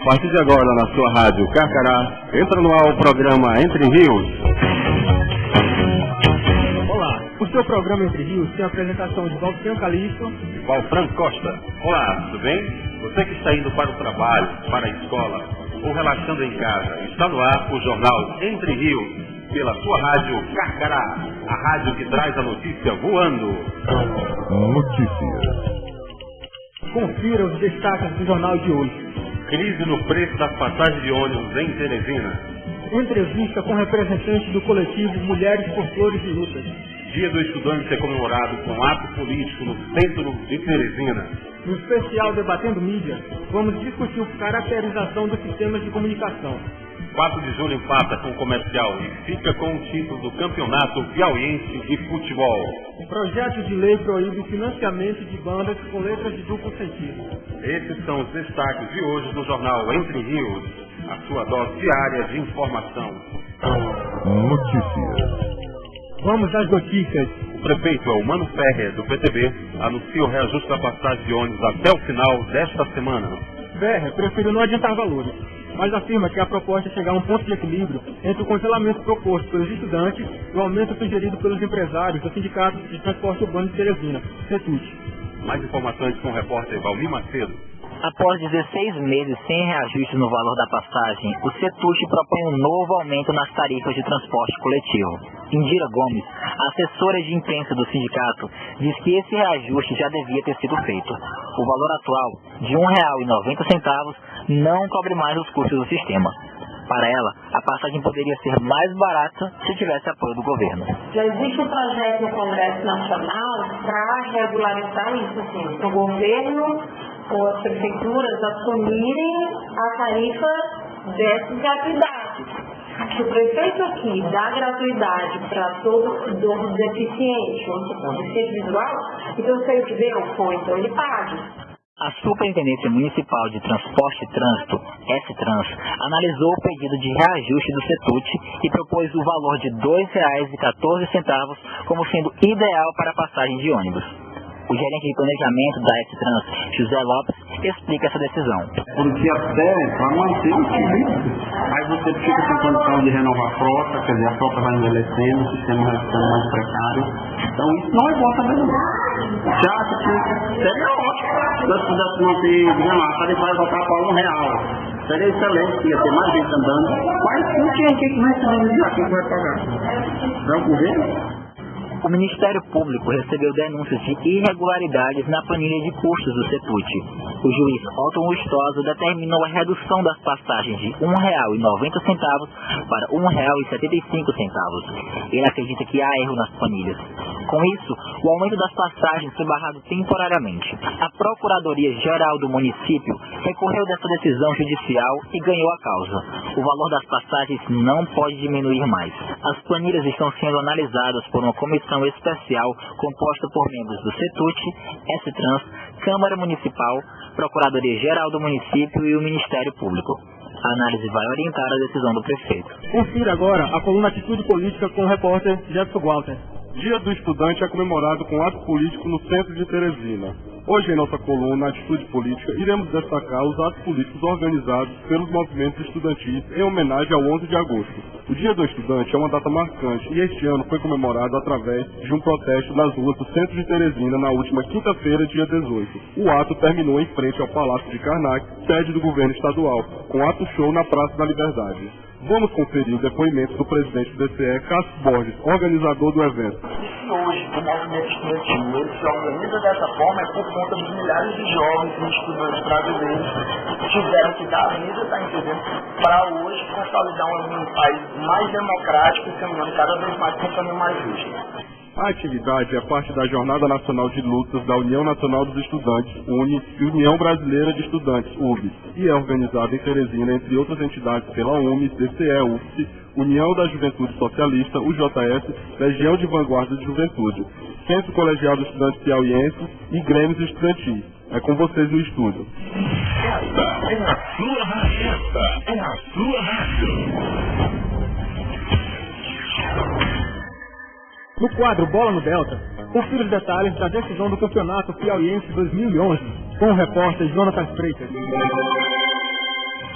A partir de agora, na sua rádio Carcará, entra no ar o programa Entre Rios. Olá, o seu programa Entre Rios tem a apresentação de Valtinho Calixto e Valfran Costa. Olá, tudo bem? Você que está indo para o trabalho, para a escola ou relaxando em casa, está no ar o jornal Entre Rios, pela sua rádio Carcará, a rádio que traz a notícia voando. Notícias. Confira os destaques do jornal de hoje. Crise no preço das passagens de ônibus em Teresina. Entrevista com representantes do coletivo Mulheres por Flores e Lutas. Dia do Estudante é comemorado com ato político no centro de Teresina. No especial Debatendo Mídia, vamos discutir a caracterização dos sistemas de comunicação. 4 de julho empata com o Comercial e fica com o título do Campeonato Piauiense de Futebol. O projeto de lei proíbe o financiamento de bandas com letras de duplo sentido. Esses são os destaques de hoje no jornal Entre Rios, a sua dose diária de informação. Notícias. Vamos às notícias. O prefeito Elmano Ferrer, do PTB, anuncia o reajuste da passagem de ônibus até o final desta semana. Ferrer preferiu não adiantar valores, mas afirma que a proposta é chegar a um ponto de equilíbrio entre o congelamento proposto pelos estudantes e o aumento sugerido pelos empresários do Sindicato de Transporte Urbano de Teresina, CETUT. Mais informações com o repórter Valmir Macedo. Após 16 meses sem reajuste no valor da passagem, o CETUT propõe um novo aumento nas tarifas de transporte coletivo. Indira Gomes, assessora de imprensa do sindicato, diz que esse reajuste já devia ter sido feito. O valor atual, de R$ 1,90, não cobre mais os custos do sistema. Para ela, a passagem poderia ser mais barata se tivesse apoio do governo. Já existe um projeto no Congresso Nacional para regularizar isso, assim, para o governo ou as prefeituras assumirem a tarifa dessas gratuidades. Se o prefeito aqui dá gratuidade para todo idoso deficiente, ou deficiente visual, então se ele tiver então ele paga. A Superintendência Municipal de Transporte e Trânsito, S-Trans, analisou o pedido de reajuste do CETUT e propôs o valor de R$ 2,14 como sendo ideal para a passagem de ônibus. O gerente de planejamento da S-Trans, José Lopes, explica essa decisão. Porque até para manter o serviço, aí você fica sem condição de renovar a frota, quer dizer, a frota vai envelhecendo, o sistema vai ficando mais precário. Então isso não é bom também não. Já acho que seria ótimo se nós pudéssemos manter, digamos, a tarifa vai voltar para R$1. Seria excelente, ia ter mais gente andando, mas não tinha quem vai se quem vai pagar. Não o governo? O Ministério Público recebeu denúncias de irregularidades na planilha de custos do CETUT. O juiz Otton Lustosa determinou a redução das passagens de R$ 1,90 para R$ 1,75. Ele acredita que há erro nas planilhas. Com isso, o aumento das passagens foi barrado temporariamente. A Procuradoria-Geral do município recorreu dessa decisão judicial e ganhou a causa. O valor das passagens não pode diminuir mais. As planilhas estão sendo analisadas por uma comissão especial composta por membros do CETUT, S-Trans, Câmara Municipal, Procuradoria-Geral do município e o Ministério Público. A análise vai orientar a decisão do prefeito. Confira agora a coluna Atitude Política com o repórter Jefferson Walter. Dia do Estudante é comemorado com ato político no centro de Teresina. Hoje, em nossa coluna Atitude Política, iremos destacar os atos políticos organizados pelos movimentos estudantis em homenagem ao 11 de agosto. O Dia do Estudante é uma data marcante e este ano foi comemorado através de um protesto nas ruas do centro de Teresina na última quinta-feira, dia 18. O ato terminou em frente ao Palácio de Karnak, sede do governo estadual, com ato show na Praça da Liberdade. Vamos conferir o depoimento do presidente do DCE, Cássio Borges, organizador do evento. Se hoje o movimento estudantil ele se organiza dessa forma é por conta dos milhares de jovens e estudantes brasileiros que tiveram que dar a vida, tá entendendo? Para hoje consolidar um país mais democrático e caminhando cada vez mais para um caminho mais justo. A atividade é parte da Jornada Nacional de Lutas da União Nacional dos Estudantes, UNE, e União Brasileira de Estudantes, UB, e é organizada em Teresina, entre outras entidades, pela UME, DCE, UFSC, União da Juventude Socialista, UJS, Legião de Vanguarda de Juventude, Centro Colegial dos Estudantes Piauienses e Grêmios Estudantis. É com vocês no estúdio. Esta é a sua rádio. Esta é a sua rádio. No quadro Bola no Delta, confira os detalhes da decisão do Campeonato Piauiense 2011, com o repórter Jonathan Freitas.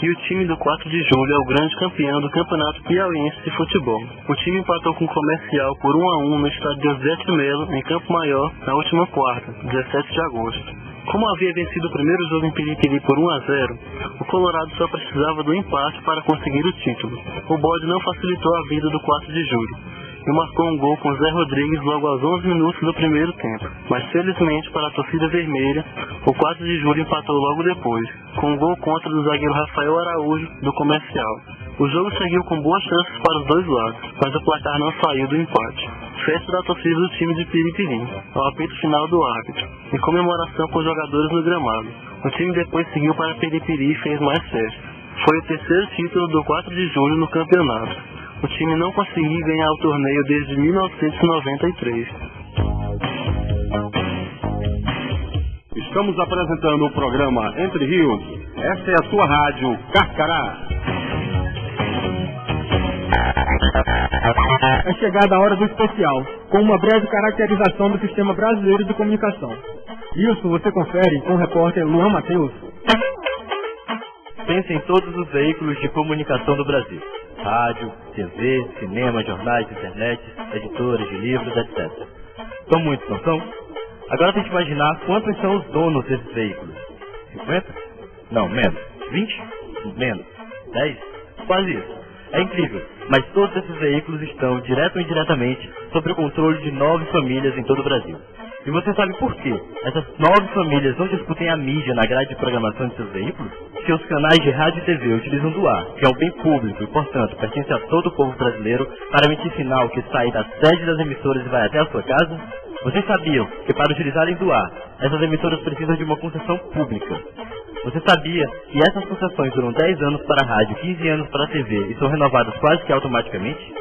e o time do 4 de julho é o grande campeão do Campeonato Piauiense de Futebol. O time empatou com o Comercial por 1-1 no estádio José de Melo, em Campo Maior, na última quarta, 17 de agosto. Como havia vencido o primeiro jogo em Piripiri por 1-0, o Colorado só precisava do empate para conseguir o título. O bode não facilitou a vida do 4 de julho e marcou um gol com Zé Rodrigues logo aos 11 minutos do primeiro tempo. Mas felizmente para a torcida vermelha, o 4 de julho empatou logo depois, com um gol contra do zagueiro Rafael Araújo, do Comercial. O jogo seguiu com boas chances para os dois lados, mas o placar não saiu do empate. Festa da torcida do time de Piripiri, ao apito final do árbitro, e comemoração com os jogadores no gramado. O time depois seguiu para Piripiri e fez mais festa. Foi o terceiro título do 4 de julho no campeonato. O time não conseguia ganhar o torneio desde 1993. Estamos apresentando o programa Entre Rios. Essa é a sua rádio Carcará. É chegada a hora do especial, com uma breve caracterização do sistema brasileiro de comunicação. Isso você confere com o repórter Luan Matheus. Pense em todos os veículos de comunicação do Brasil: rádio, TV, cinema, jornais, internet, editoras de livros, etc. São muitos, não são? Agora tente imaginar quantos são os donos desses veículos. 50? Não, menos. 20? Menos. 10? Quase isso. É incrível, mas todos esses veículos estão, direto ou indiretamente, sob o controle de 9 famílias em todo o Brasil. E você sabe por quê essas 9 famílias não disputem a mídia na grade de programação de seus veículos? Que os canais de rádio e TV utilizam do ar, que é um bem público e, portanto, pertence a todo o povo brasileiro, para emitir sinal que sai da sede das emissoras e vai até a sua casa? Vocês sabiam que para utilizarem do ar, essas emissoras precisam de uma concessão pública? Você sabia que essas concessões duram 10 anos para a rádio, 15 anos para a TV e são renovadas quase que automaticamente?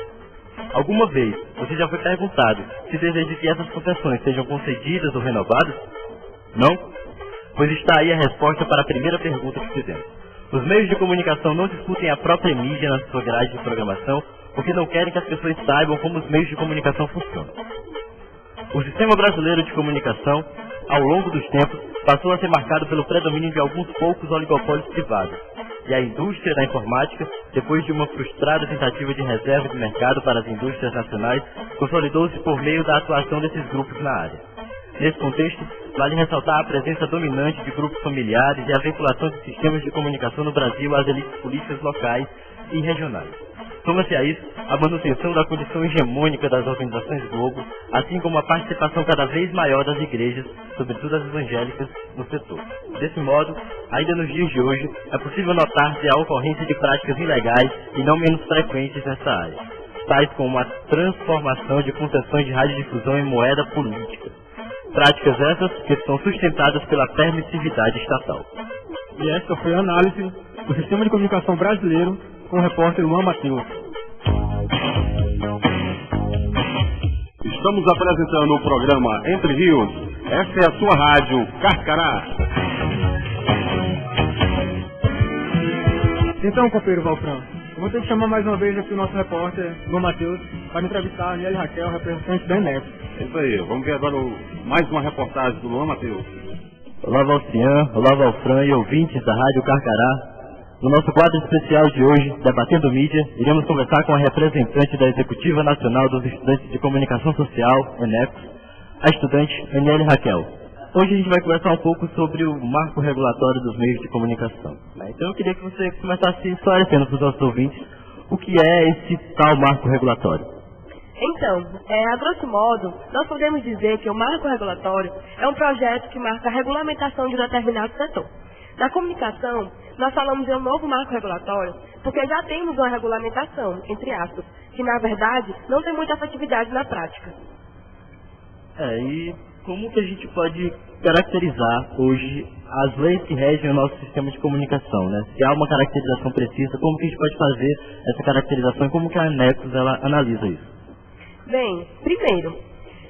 Alguma vez você já foi perguntado se deseja que essas concessões sejam concedidas ou renovadas? Não? Pois está aí a resposta para a primeira pergunta que fizemos. Os meios de comunicação não discutem a própria mídia na sua grade de programação porque não querem que as pessoas saibam como os meios de comunicação funcionam. O sistema brasileiro de comunicação, ao longo dos tempos, passou a ser marcado pelo predomínio de alguns poucos oligopólios privados. E a indústria da informática, depois de uma frustrada tentativa de reserva de mercado para as indústrias nacionais, consolidou-se por meio da atuação desses grupos na área. Nesse contexto, vale ressaltar a presença dominante de grupos familiares e a vinculação de sistemas de comunicação no Brasil às elites políticas locais e regionais. Soma-se a isso a manutenção da condição hegemônica das organizações Globo, assim como a participação cada vez maior das igrejas, sobretudo as evangélicas, no setor. Desse modo, ainda nos dias de hoje, é possível notar-se a ocorrência de práticas ilegais e não menos frequentes nessa área, tais como a transformação de concessões de radiodifusão em moeda política. Práticas essas que são sustentadas pela permissividade estatal. E esta foi a análise do sistema de comunicação brasileiro com o repórter Luan Matheus. Estamos apresentando o programa Entre Rios. Essa é a sua rádio Carcará. Então, companheiro Valfran, eu vou ter que chamar mais uma vez aqui o nosso repórter Luan Matheus para entrevistar a Aniele Raquel, representante da ENEP. É isso aí, vamos ver agora mais uma reportagem do Luan Matheus. Olá Valcian, olá Valfran e ouvintes da Rádio Carcará. No nosso quadro especial de hoje, Debatendo Mídia, iremos conversar com a representante da Executiva Nacional dos Estudantes de Comunicação Social, ENEP, a estudante Aniele Raquel. Hoje a gente vai conversar um pouco sobre o marco regulatório dos meios de comunicação. Então eu queria que você começasse esclarecendo para os nossos ouvintes o que é esse tal marco regulatório. Então, a grosso modo, nós podemos dizer que o marco regulatório é um projeto que marca a regulamentação de um determinado setor. Na comunicação, nós falamos em um novo marco regulatório porque já temos uma regulamentação, entre aspas, que na verdade não tem muita efetividade na prática. E como que a gente pode caracterizar hoje as leis que regem o nosso sistema de comunicação, né? Se há uma caracterização precisa, como que a gente pode fazer essa caracterização e como que a ANECOS ela analisa isso? Bem, primeiro,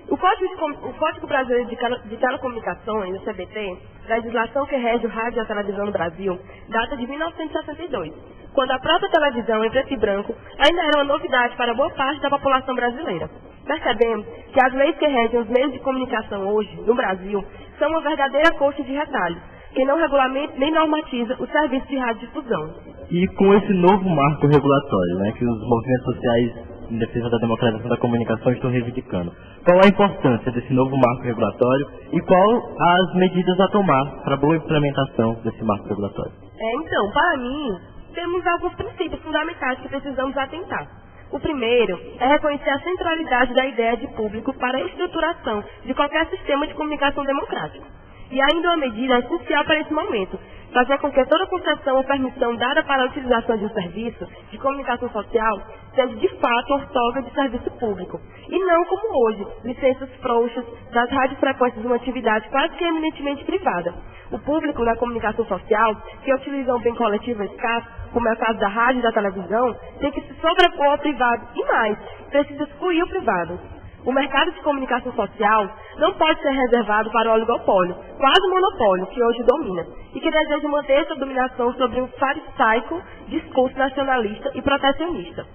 o Código Brasileiro de Telecomunicações, o CBT, legislação que rege o rádio e a televisão no Brasil, data de 1962, quando a própria televisão em preto e branco ainda era uma novidade para boa parte da população brasileira. Percebemos que as leis que regem os meios de comunicação hoje, no Brasil, são uma verdadeira coxa de retalhos, que não regulamenta nem normatiza o serviço de radiodifusão. E com esse novo marco regulatório, né, que os movimentos sociais em defesa da democratização da comunicação estão reivindicando, qual a importância desse novo marco regulatório e qual as medidas a tomar para a boa implementação desse marco regulatório? Então, para mim, temos alguns princípios fundamentais que precisamos atentar. O primeiro é reconhecer a centralidade da ideia de público para a estruturação de qualquer sistema de comunicação democrático. E ainda uma medida essencial para esse momento, fazer com que toda concessão ou permissão dada para a utilização de um serviço de comunicação social seja de fato ortoga de serviço público, e não como hoje, licenças frouxas das radiofrequências de uma atividade quase que eminentemente privada. O público na comunicação social, que utiliza um bem coletivo escasso, como é o caso da rádio e da televisão, tem que se sobrepor ao privado e mais, precisa excluir o privado. O mercado de comunicação social não pode ser reservado para o oligopólio, quase monopólio, que hoje domina, e que deseja manter essa dominação sobre um farisaico discurso nacionalista e protecionista.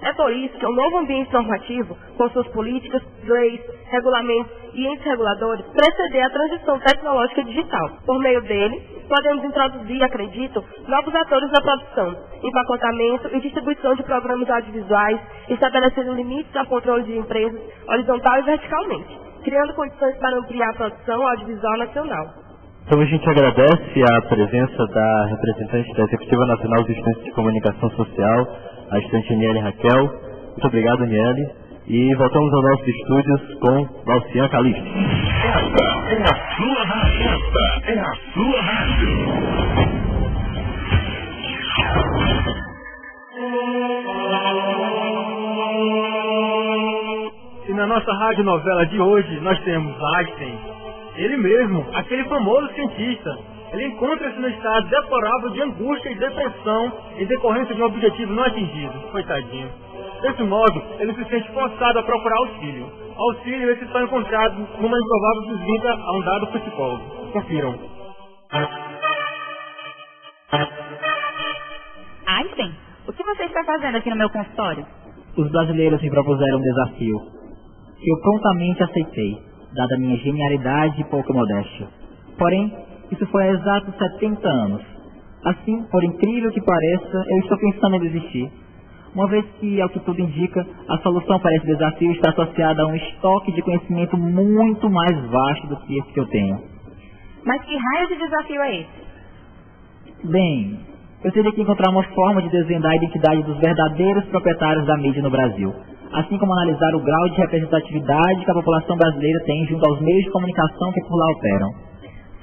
É por isso que o novo ambiente normativo, com suas políticas, leis, regulamentos e entes reguladores, preceder a transição tecnológica digital. Por meio dele, podemos introduzir, acredito, novos atores na produção, empacotamento e distribuição de programas audiovisuais, estabelecendo limites ao controle de empresas horizontal e verticalmente, criando condições para ampliar a produção audiovisual nacional. Então a gente agradece a presença da representante da Executiva Nacional dos Estudantes de Comunicação Social, a estudante Niele Raquel. Muito obrigado, Niele. E voltamos aos nossos estúdios com Laucian Calixto. Esta é a sua rádio. Esta é a sua rádio. E na nossa radionovela de hoje nós temos Einstein, ele mesmo, aquele famoso cientista. Ele encontra-se no estado deplorável de angústia e depressão em decorrência de um objetivo não atingido. Coitadinho. Desse modo, ele se sente forçado a procurar auxílio. Auxílio esse só encontrado numa improvável visita a um dado psicólogo. Confiram. Einstein, o que você está fazendo aqui no meu consultório? Os brasileiros me propuseram um desafio, que eu prontamente aceitei, dada a minha genialidade e pouca modéstia. Porém, isso foi há exatos 70 anos. Assim, por incrível que pareça, eu estou pensando em desistir. Uma vez que, ao que tudo indica, a solução para esse desafio está associada a um estoque de conhecimento muito mais vasto do que esse que eu tenho. Mas que raio de desafio é esse? Bem, eu teria que encontrar uma forma de desvendar a identidade dos verdadeiros proprietários da mídia no Brasil, assim como analisar o grau de representatividade que a população brasileira tem junto aos meios de comunicação que por lá operam.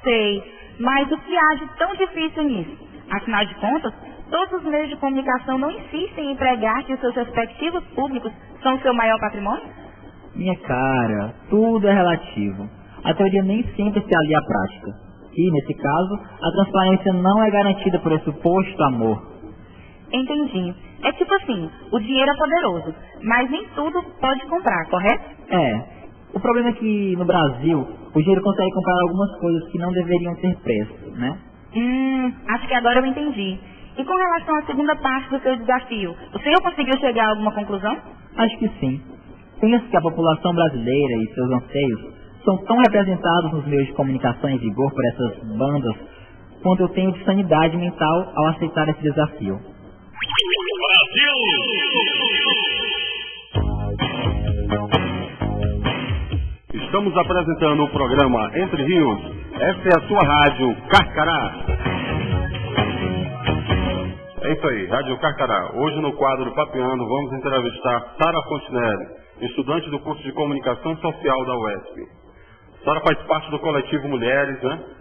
Sei, mas o que há de tão difícil nisso? Afinal de contas, todos os meios de comunicação não insistem em pregar que os seus respectivos públicos são o seu maior patrimônio? Minha cara, tudo é relativo. A teoria nem sempre se alia à prática. E, nesse caso, a transparência não é garantida por esse suposto amor. Entendi. É tipo assim, o dinheiro é poderoso, mas nem tudo pode comprar, correto? É. O problema é que, no Brasil, o dinheiro consegue comprar algumas coisas que não deveriam ter preço, né? Acho que agora eu entendi. E com relação à segunda parte do seu desafio, o senhor conseguiu chegar a alguma conclusão? Acho que sim. Penso que a população brasileira e seus anseios são tão representados nos meios de comunicação em vigor por essas bandas, quanto eu tenho de sanidade mental ao aceitar esse desafio. Brasil! Estamos apresentando o programa Entre Rios. Essa é a sua rádio Carcará. É isso aí, Rádio Carcará. Hoje no quadro Papeando vamos entrevistar Sara Fontinelli, estudante do curso de Comunicação Social da UESP. Sara faz parte do coletivo Mulheres, né?